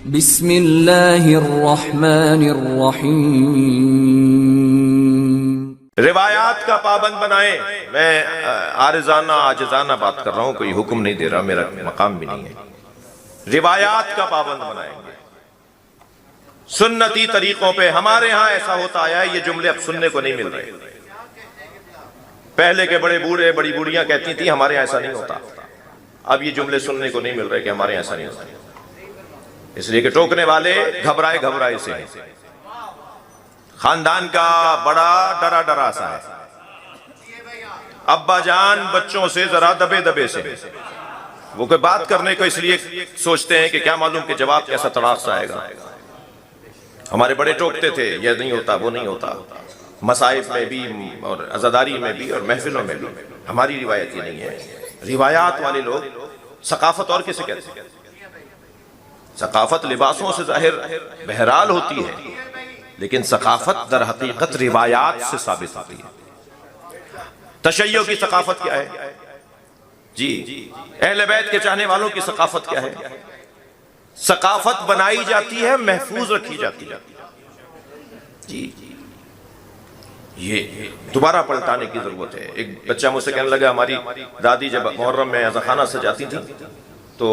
बिस्मिल्लाहिर्रहमानिर्रहीम। रिवायात का पाबंद बनाए। मैं आरज़ाना आजज़ाना बात कर रहा हूं, कोई हुक्म नहीं दे रहा, मेरा मकाम भी नहीं है। रिवायात का पाबंद बनाएंगे सुन्नती तरीकों पे। हमारे यहां ऐसा होता आया है, ये जुमले अब सुनने को नहीं मिल रहे। पहले के बड़े बूढ़े बड़ी बूढ़ियां कहती थी हमारे यहां ऐसा नहीं होता। अब ये जुमले सुनने को नहीं मिल रहे कि हमारे यहां ऐसा नहीं होता, इसलिए कि टोकने वाले घबराए घबराए से हैं। खानदान का बड़ा डरा डरा सा है। अब्बा जान बच्चों से जरा दबे दबे से, वो कोई बात करने को इसलिए सोचते हैं कि क्या मालूम कि जवाब कैसा तड़ाक सा आएगा। हमारे बड़े टोकते थे, यह नहीं होता वो नहीं होता, मसाइब में भी और अज़ादारी में भी और महफिलों में भी। हमारी रिवायत ये नहीं है। रिवायात वाले लोग सकाफत और किसे कहते हैं? सकाफत लिबासों से जाहिर बहरहाल होती है, लेकिन सकाफत दर हकीकत रिवायात से साबित होती है। तशय्यो की सकाफत क्या है जी? अहले बैत के चाहने वालों की सकाफत क्या है? सकाफत बनाई जाती है, महफूज रखी जाती है जी। ये दोबारा पलटाने की जरूरत है। एक बच्चा मुझसे कहने लगा, हमारी दादी जब मुहर्रम में अज़ाखाना सजाती थी तो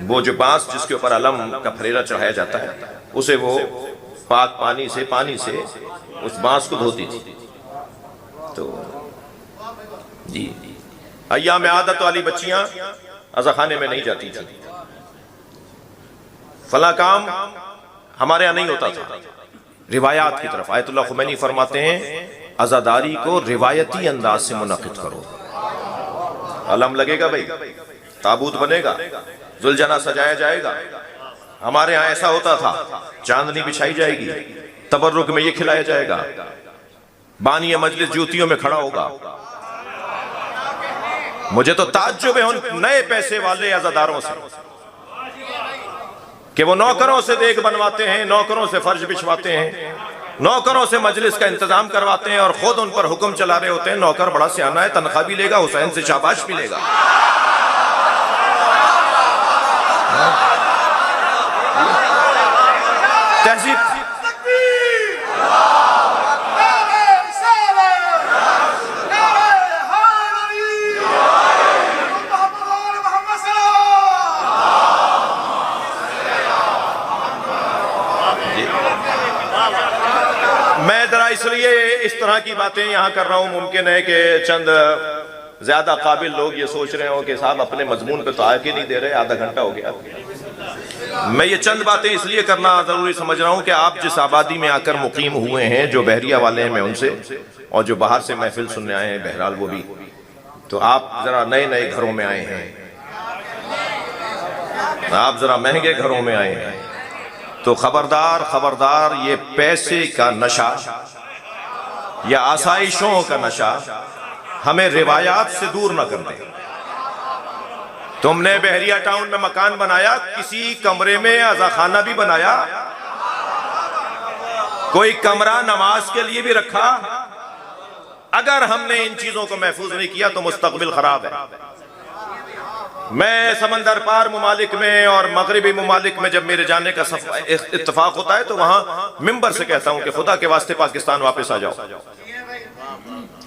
वो जो बांस जिसके ऊपर अलम का फरेरा चढ़ाया जाता है, उसे वो पाक पानी से उस बांस को धोती थी। तो जी अय्याम में आदत वाली बच्चियां अज़ाखाने में नहीं जाती थी। फला काम हमारे यहां नहीं होता था। रिवायात की तरफ आयतुल्लाह खुमैनी फरमाते हैं, अज़ादारी को रिवायती अंदाज से मुनक़िद करो। अलम लगेगा भाई, ताबूत बनेगा, जुलजना सजाया जाएगा। हमारे यहां ऐसा होता था, चांदनी बिछाई जाएगी, तबर्रुक में ये खिलाया जाएगा, बानी मजलिस जूतियों में खड़ा होगा। मुझे तो ताज्जुब है उन नए पैसे वाले अज़ादारों से कि वो नौकरों से देख बनवाते हैं, नौकरों से फर्श बिछवाते हैं, नौकरों से मजलिस का इंतजाम करवाते हैं और खुद उन पर हुक्म चला रहे होते हैं। नौकर बड़ा सियाना है, तनख्वाह भी लेगा, हुसैन से शाबाश भी लेगा। तहजीब मैं जरा इसलिए इस तरह की बातें यहां कर रहा हूं, मुमकिन है कि चंद ज्यादा काबिल लोग ये सोच रहे हो कि साहब अपने मजमून पे तो आके नहीं दे रहे, आधा घंटा हो गया। मैं ये चंद बातें इसलिए करना जरूरी समझ रहा हूं कि आप जिस आबादी में आकर मुकीम हुए हैं, जो बहरिया वाले हैं मैं उनसे, और जो बाहर से महफिल सुनने आए हैं बहरहाल वो भी, तो आप जरा नए नए घरों में आए हैं, आप जरा महंगे घरों में आए हैं। तो खबरदार खबरदार, ये पैसे का नशा या आसाइशों का नशा हमें रिवायात से दूर न कर दे। तुमने बहरिया टाउन में मकान बनाया, किसी कमरे में अज़ाखाना भी बनाया, कोई कमरा नमाज के लिए भी रखा। अगर हमने इन चीजों को महफूज नहीं किया तो मुस्तकबिल खराब है। मैं समंदर पार मुमालिक में और मगरिबी मुमालिक में जब मेरे जाने का इत्तेफाक होता है तो वहां मिंबर से कहता हूं कि खुदा के वास्ते पाकिस्तान वापस आ जाओ।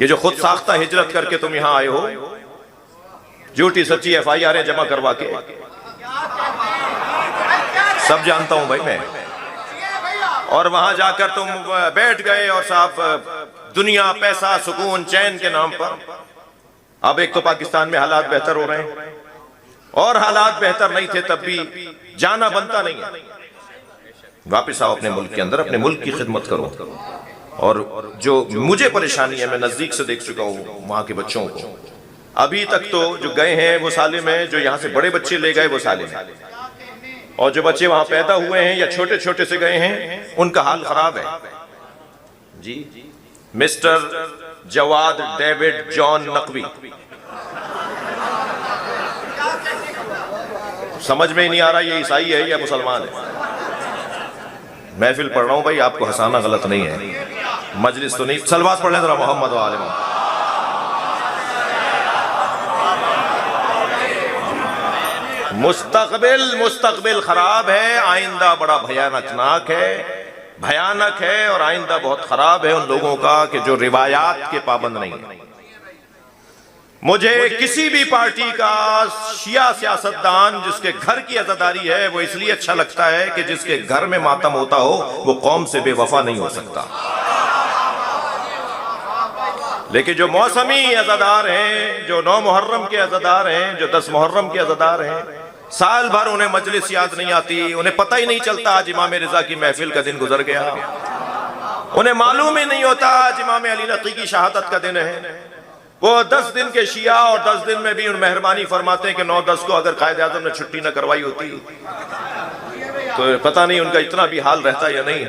ये जो खुद साख्ता हिजरत करके तुम यहां आए हो, झूठी सच्ची FIR जमा करवा के, सब जानता हूं भाई मैं, और वहां जाकर तुम बैठ गए और साहब दुनिया पैसा सुकून चैन के नाम पर। अब एक तो पाकिस्तान में हालात बेहतर हो रहे हैं, और हालात बेहतर नहीं थे तब भी जाना बनता नहीं है। वापस आओ अपने मुल्क के अंदर, अपने मुल्क की खिदमत करो। और जो मुझे परेशानी है, मैं नजदीक से देख चुका हूँ वहां के बच्चों को। अभी तक तो जो गए हैं वो साले में, जो यहाँ से बड़े बच्चे ले गए वो साले में, और जो बच्चे वहां पैदा हुए हैं या छोटे छोटे से गए हैं उनका हाल खराब है जी। Mister Jawad David John Naqvi, समझ में ही नहीं आ रहा ये ईसाई है या मुसलमान है। महफिल पढ़ रहा हूं भाई, आपको हंसाना गलत नहीं है, मजलिस तो नहीं। सलवात पढ़ लें जरा मोहम्मद वाले। मुस्तकबिल खराब है, आइंदा बड़ा भयानक है और आइंदा बहुत खराब है उन लोगों का कि जो रिवायात के पाबंद नहीं है। मुझे किसी भी पार्टी का शिया सियासतदान जिसके घर की अज़ादारी है वो इसलिए अच्छा लगता है कि जिसके घर में मातम होता हो वो कौम से बेवफा नहीं हो सकता। लेकिन जो मौसमी अज़ादार हैं, जो 9 मुहर्रम के अज़ादार हैं, जो 10 मुहर्रम के अज़ादार हैं, साल भर उन्हें मजलिस याद नहीं आती, उन्हें पता ही नहीं चलता आज इमाम रिजा की महफिल का दिन गुजर गया, उन्हें मालूम ही नहीं होता आज इमाम अली नकी की शहादत का दिन है। वो 10 दिन के शिया और 10 दिन में भी उन मेहरबानी फरमाते हैं कि 9-10 को अगर कायद आज़म ने छुट्टी न करवाई होती तो पता नहीं उनका इतना भी हाल रहता या नहीं।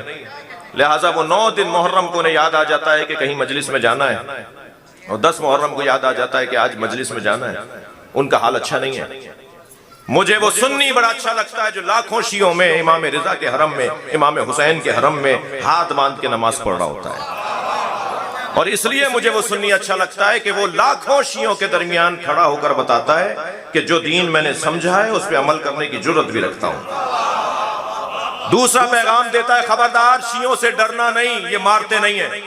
लिहाजा वो 9 दिन मुहर्रम को उन्हें याद आ जाता है कि कहीं मजलिस में जाना है, और 10 मुहर्रम को याद आ जाता है कि आज मजलिस में जाना है। उनका हाल अच्छा नहीं है। मुझे वो सुन्नी बड़ा अच्छा लगता है जो लाखों शियों में इमाम रिजा के हरम में, इमाम हुसैन के हरम में हाथ बांध के नमाज पढ़ रहा होता है। और इसलिए मुझे वो सुन्नी अच्छा लगता है कि वो लाखों शियों के दरमियान खड़ा होकर बताता है कि जो दीन मैंने समझा है उस पर अमल करने की जुर्रत भी रखता हूं। दूसरा पैगाम देता है, खबरदार शियों से डरना नहीं, ये मारते नहीं है।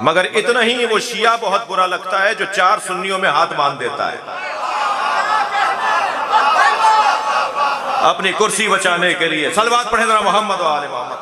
मगर इतना ही वो शिया बहुत बुरा लगता है जो 4 सुन्नियों में हाथ बांध देता है अपनी कुर्सी बचाने के लिए। सलवात पढ़े जरा मोहम्मद व आले मोहम्मद।